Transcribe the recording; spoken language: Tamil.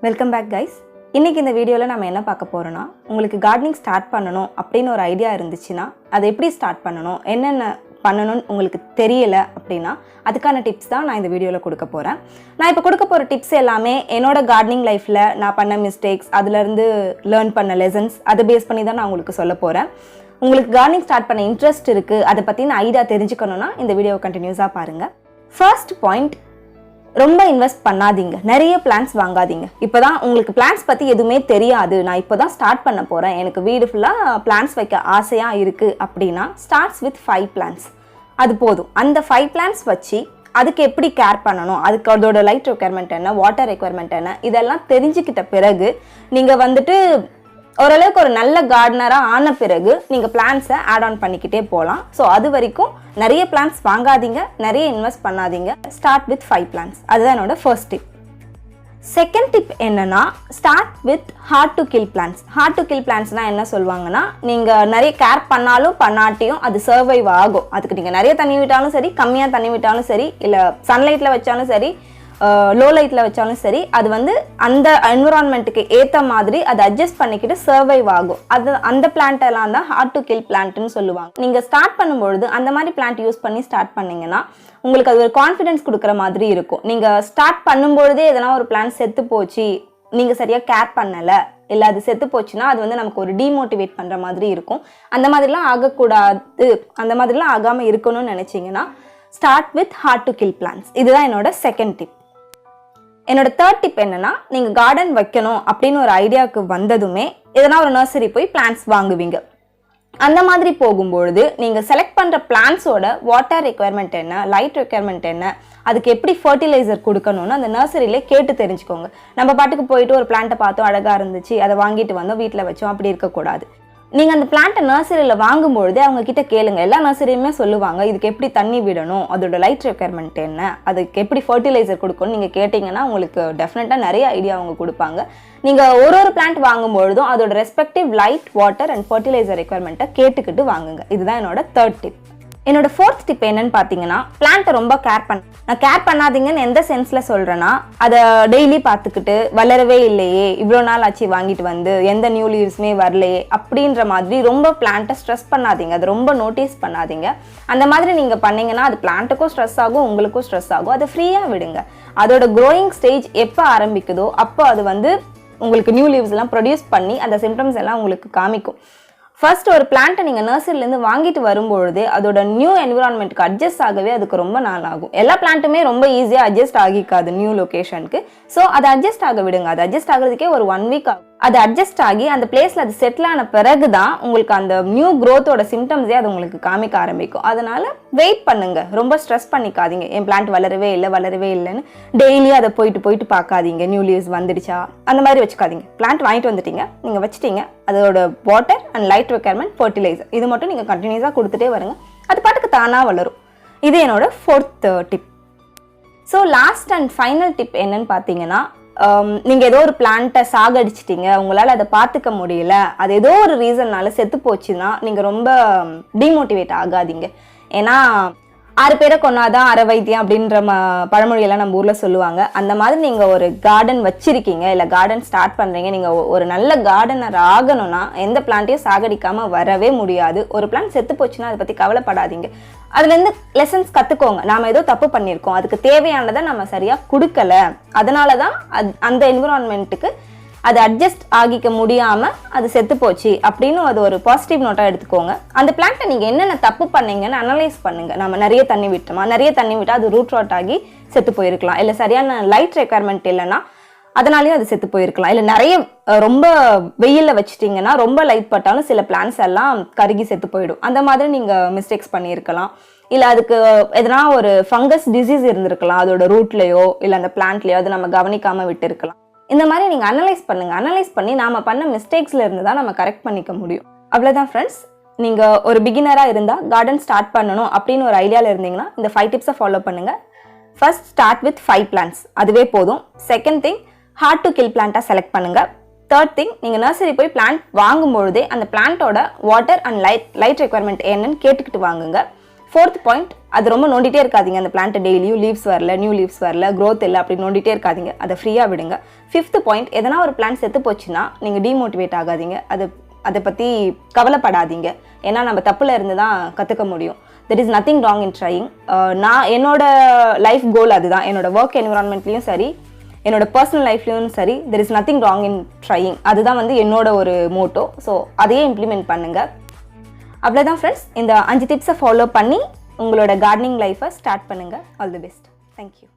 Welcome back guys. இன்றைக்கி இந்த வீடியோவில் நம்ம என்ன பார்க்க போகிறோன்னா, உங்களுக்கு கார்டனிங் ஸ்டார்ட் பண்ணணும் அப்படின்னு ஒரு ஐடியா இருந்துச்சுன்னா அதை எப்படி ஸ்டார்ட் பண்ணணும், என்னென்ன பண்ணணும்னு உங்களுக்கு தெரியல அப்படின்னா அதுக்கான டிப்ஸ் தான் நான் இந்த வீடியோவில் கொடுக்க போகிறேன். நான் இப்போ கொடுக்க போகிற டிப்ஸ் எல்லாமே என்னோடய கார்டனிங் லைஃப்பில் நான் பண்ண மிஸ்டேக்ஸ், அதுலேருந்து லேர்ன் பண்ண லெசன்ஸ், அதை பேஸ் பண்ணி தான் நான் உங்களுக்கு சொல்ல போகிறேன். உங்களுக்கு கார்டனிங் ஸ்டார்ட் பண்ண இன்ட்ரெஸ்ட் இருக்குது, அதை பற்றின ஐடியா தெரிஞ்சுக்கணுன்னா இந்த வீடியோவை கண்டினியூஸாக பாருங்கள். ஃபர்ஸ்ட் பாயிண்ட், ரொம்ப இன்வெஸ்ட் பண்ணாதீங்க, நிறைய பிளான்ஸ் வாங்காதீங்க. இப்போ தான் உங்களுக்கு பிளான்ஸ் பற்றி எதுவுமே தெரியாது, நான் இப்போ தான் ஸ்டார்ட் பண்ண போகிறேன், எனக்கு வீடு ஃபுல்லாக பிளான்ஸ் வைக்க ஆசையாக இருக்குது அப்படின்னா ஸ்டார்ட்ஸ் வித் 5 பிளான்ஸ். அது போதும். அந்த 5 பிளான்ஸ் வச்சு அதுக்கு எப்படி கேர் பண்ணணும், அதுக்கு அதோட லைட் ரெக்குயர்மெண்ட் என்ன, வாட்டர் ரெக்குயர்மெண்ட் என்ன, இதெல்லாம் தெரிஞ்சுக்கிட்ட பிறகு நீங்கள் வந்துட்டு ஓரளவுக்கு ஒரு நல்ல கார்டனராக ஆன பிறகு நீங்கள் பிளான்ஸை ஆட் ஆன் பண்ணிக்கிட்டே போகலாம். ஸோ அது வரைக்கும் நிறைய பிளான்ஸ் வாங்காதீங்க, நிறைய இன்வெஸ்ட் பண்ணாதீங்க. Start with 5 plants. அதுதான் என்னோட ஃபர்ஸ்ட் டிப். செகண்ட் டிப் என்னன்னா, start with hard to kill plants. Hard to kill பிளான்ஸ்னால் என்ன சொல்லுவாங்கன்னா, நீங்கள் நிறைய கேர் பண்ணாலும் பண்ணாட்டியும் அது சர்வைவ் ஆகும். அதுக்கு நீங்கள் நிறைய தண்ணி விட்டாலும் சரி, கம்மியாக தண்ணி விட்டாலும் சரி, இல்லை சன்லைட்டில் வச்சாலும் சரி, லோ லைட்டில் வச்சாலும் சரி, அது வந்து அந்த என்விரான்மெண்ட்டுக்கு ஏற்ற மாதிரி அதை அட்ஜஸ்ட் பண்ணிக்கிட்டு சர்வைவ் ஆகும். அது அந்த பிளான்ட் எல்லாம் தான் ஹார்ட் டு கில் பிளான்ட்னு சொல்லுவாங்க. நீங்கள் ஸ்டார்ட் பண்ணும்பொழுது அந்த மாதிரி பிளான்ட் யூஸ் பண்ணி ஸ்டார்ட் பண்ணிங்கன்னா உங்களுக்கு அது ஒரு கான்ஃபிடென்ஸ் கொடுக்குற மாதிரி இருக்கும். நீங்கள் ஸ்டார்ட் பண்ணும்பொழுதே எதனா ஒரு பிளான்ட் செத்து போச்சு, நீங்கள் சரியாக கேர் பண்ணலை, இல்லை அது செத்து போச்சுன்னா அது வந்து நமக்கு ஒரு டிமோட்டிவேட் பண்ணுற மாதிரி இருக்கும். அந்த மாதிரிலாம் ஆகக்கூடாது, அந்த மாதிரிலாம் ஆகாமல் இருக்கணும்னு நினச்சிங்கன்னா start with hard to kill plants. இதுதான் என்னோட செகண்ட் டிப். என்னோட தேர்ட் டிப் என்னன்னா, நீங்கள் கார்டன் வைக்கணும் அப்படின்னு ஒரு ஐடியாவுக்கு வந்ததுமே எதனா ஒரு நர்சரி போய் பிளான்ஸ் வாங்குவீங்க. அந்த மாதிரி போகும்பொழுது நீங்கள் செலக்ட் பண்ணுற பிளான்ஸோட வாட்டர் ரெக்குயர்மெண்ட் என்ன, லைட் ரெக்குயர்மெண்ட் என்ன, அதுக்கு எப்படி ஃபர்டிலைசர் கொடுக்கணும்னு அந்த நர்சரியிலே கேட்டு தெரிஞ்சுக்கோங்க. நம்ம பாட்டுக்கு போயிட்டு ஒரு பிளான்ட்டை பார்த்தோம், அழகாக இருந்துச்சு, அதை வாங்கிட்டு வந்தோம், வீட்டில் வச்சோம், அப்படி இருக்கக்கூடாது. நீங்கள் அந்த பிளான்ட்டை நர்சரியில் வாங்கும்பொழுது அவங்க கிட்ட கேளுங்க. எல்லா நர்சரியுமே சொல்லுவாங்க இதுக்கு எப்படி தண்ணி விடணும், அதோட லைட் ரெக்குயர்மெண்ட் என்ன, அதுக்கு எப்படி ஃபர்டிலைசர் கொடுக்கணும். நீங்கள் கேட்டிங்கன்னா உங்களுக்கு டெஃபினட்டாக நிறைய ஐடியா அவங்க கொடுப்பாங்க. நீங்கள் ஒரு பிளான்ட் வாங்கும்பொழுதும் அதோட respective light, water and fertiliser ரெக்குயர்மெண்ட்டை கேட்டுக்கிட்டு வாங்குங்க. இதுதான் என்னோட தேர்ட் டிப். என்னோட ஃபோர்த் டிப் என்னன்னு பார்த்தீங்கன்னா, பிளான்ட்டை ரொம்ப நான் கேர் பண்ணாதீங்கன்னு எந்த சென்ஸில் சொல்கிறேன்னா, அதை டெய்லி பார்த்துக்கிட்டு வளரவே இல்லையே, இவ்வளோ நாள் ஆச்சு வாங்கிட்டு வந்து, எந்த நியூ லீவ்ஸுமே வரலையே அப்படின்ற மாதிரி ரொம்ப பிளான்ட்டை ஸ்ட்ரெஸ் பண்ணாதீங்க, அதை ரொம்ப நோட்டீஸ் பண்ணாதீங்க. அந்த மாதிரி நீங்கள் பண்ணீங்கன்னா அது பிளான்ட்டுக்கும் ஸ்ட்ரெஸ் ஆகும், உங்களுக்கும் ஸ்ட்ரெஸ் ஆகும். அதை ஃப்ரீயாக விடுங்க. அதோட க்ரோயிங் ஸ்டேஜ் எப்போ ஆரம்பிக்குதோ அப்போ அது வந்து உங்களுக்கு நியூ லீவ்ஸ் எல்லாம் ப்ரொடியூஸ் பண்ணி அந்த சிம்டம்ஸ் எல்லாம் உங்களுக்கு காமிக்கும். ஃபர்ஸ்ட் ஒரு பிளான்ட்டை நீங்கள் நர்சரிலேருந்து வாங்கிட்டு வரும்பொழுது அதோட நியூ என்விரான்மெண்ட்டுக்கு அட்ஜஸ்ட் ஆகவே அதுக்கு ரொம்ப நாள் ஆகும். எல்லா பிளான்ட்டுமே ரொம்ப ஈஸியாக அட்ஜஸ்ட் ஆகிக்காது நியூ லொக்கேஷனுக்கு. ஸோ அதை அட்ஜஸ்ட் ஆக விடுங்க. அது அட்ஜஸ்ட் ஆகிறதுக்கே ஒரு 1 வீக் ஆகும். அது அட்ஜஸ்ட் ஆகி அந்த பிளேஸில் அது செட்டில் ஆன பிறகு தான் உங்களுக்கு அந்த நியூ க்ரோத்தோட சிம்டம்ஸே அது உங்களுக்கு காமிக்க ஆரம்பிக்கும். அதனால வெயிட் பண்ணுங்க, ரொம்ப ஸ்ட்ரெஸ் பண்ணிக்காதீங்க. என் பிளான்ட் வளரவே இல்லைன்னு டெய்லியும் அதை போயிட்டு பார்க்காதீங்க. நியூ லீவ்ஸ் வந்துடுச்சா அந்த மாதிரி வச்சுக்காதீங்க. பிளான்ட் வாங்கிட்டு வந்துட்டீங்க, நீங்கள் வச்சுட்டீங்க, அதோட water and light requirement, fertiliser இது மட்டும் நீங்கள் கண்டினியூஸாக கொடுத்துட்டே வருங்க. அது பாட்டுக்கு தானாக வளரும். இது என்னோட fourth tip. So last and final tip என்னன்னு பார்த்தீங்கன்னா, நீங்கள் ஏதோ ஒரு பிளான்ட்டை சாகடிச்சிட்டிங்க, உங்களால் அதை பார்த்துக்க முடியல, அது ஏதோ ஒரு ரீசன்னால செத்து போச்சுன்னா நீங்கள் ரொம்ப டிமோட்டிவேட் ஆகாதீங்க. ஏன்னா 6 பேரை கொன்னாதான் அரை வைத்தியம் அப்படின்ற பழமொழியெல்லாம் நம்ம ஊரில் சொல்லுவாங்க. அந்த மாதிரி நீங்கள் ஒரு கார்டன் வச்சிருக்கீங்க, இல்லை கார்டன் ஸ்டார்ட் பண்ணுறீங்க, நீங்கள் ஒரு நல்ல கார்டனர் ஆகணும்னா எந்த பிளான்ட்டையும் சாகடிக்காமல் வரவே முடியாது. ஒரு பிளான்ட் செத்து போச்சுன்னா அதை பற்றி கவலைப்படாதீங்க. அதுலேருந்து லெசன்ஸ் கற்றுக்கோங்க. நாம் ஏதோ தப்பு பண்ணியிருக்கோம், அதுக்கு தேவையானதை நம்ம சரியாக கொடுக்கல, அதனால தான் அந்த என்விரான்மெண்ட்டுக்கு அது அட்ஜஸ்ட் ஆகிக்க முடியாமல் அது செத்து போச்சு அப்படின்னு அது ஒரு பாசிட்டிவ் நோட்டாக எடுத்துக்கோங்க. அந்த பிளான்ட்டை நீங்கள் என்னென்ன தப்பு பண்ணீங்கன்னு அனலைஸ் பண்ணுங்கள். நம்ம நிறைய தண்ணி விட்டோமா, நிறைய தண்ணி விட்டால் அது ரூட் ராட் ஆகி செத்து போயிருக்கலாம், இல்லை சரியான லைட் ரெக்குயர்மெண்ட் இல்லைன்னா அதனாலேயும் அது செத்து போயிருக்கலாம், இல்லை நிறைய ரொம்ப வெயிலில் வச்சுட்டிங்கன்னா ரொம்ப லைட் பட்டாலும் சில பிளான்ஸ் எல்லாம் கருகி செத்து போயிடும். அந்த மாதிரி நீங்கள் மிஸ்டேக்ஸ் பண்ணியிருக்கலாம். இல்லை அதுக்கு எதனா ஒரு ஃபங்கஸ் டிசீஸ் இருந்திருக்கலாம் அதோட ரூட்லேயோ இல்லை அந்த பிளான்ட்லேயோ, அது நம்ம கவனிக்காமல் விட்டு இருக்கலாம். இந்த மாதிரி நீங்கள் அனலைஸ் பண்ணுங்கள். அனலைஸ் பண்ணி நாம் பண்ண மிஸ்டேக்ஸில் இருந்து தான் நம்ம கரெக்ட் பண்ணிக்க முடியும். அவ்வளோதான் ஃப்ரெண்ட்ஸ். நீங்கள் ஒரு பிகினராக இருந்தால் கார்டன் ஸ்டார்ட் பண்ணணும் அப்படின்னு ஒரு ஐடியாவில் இருந்தீங்கன்னா இந்த 5 டிப்ஸை ஃபாலோ பண்ணுங்கள். ஃபர்ஸ்ட், ஸ்டார்ட் வித் 5 பிளான்ஸ், அதுவே போதும். Second thing, hard to kill பிளான்ட்டாக செலக்ட் பண்ணுங்கள். தேர்ட் திங், நீங்கள் நர்சரி போய் பிளான்ட் வாங்கும்பொழுதே அந்த பிளான்ட்டோட வாட்டர் அண்ட் லைட் ரெக்குயர்மெண்ட் என்னன்னு கேட்டுக்கிட்டு வாங்குங்க. 4th பாயிண்ட், அது ரொம்ப நோண்டிட்டே இருக்காதீங்க. அந்த பிளான்ட்டை டெய்லியும் லீவ்ஸ் வரல, நியூ லீவ்ஸ் வரல, க்ரோத் இல்லை அப்படி நோண்டிட்டே இருக்காதீங்க. அதை ஃப்ரீயாக விடுங்க. 5th பாயிண்ட், எதனா ஒரு பிளான்ட் செத்து போச்சுன்னா நீங்கள் டிமோட்டிவேட் ஆகாதீங்க. அதை பற்றி கவலைப்படாதீங்க. ஏன்னா நம்ம தப்பில் இருந்து தான் கற்றுக்க முடியும். There is nothing wrong in trying. நான் என்னோட லைஃப் கோல் அதுதான். என்னோட ஒர்க் என்விரான்மெண்ட்லேயும் சரி, என்னோட பர்சனல் லைஃப்லேயும் சரி, there is nothing wrong in trying. அதுதான் வந்து என்னோட ஒரு மோட்டோ. ஸோ அதையே இம்ப்ளிமெண்ட் பண்ணுங்கள். அவ்வளோதான் ஃப்ரெண்ட்ஸ். இந்த 5 டிப்ஸை ஃபாலோ பண்ணி உங்களோட கார்டனிங் லைஃப்பை ஸ்டார்ட் பண்ணுங்கள். All the best. தேங்க்யூ.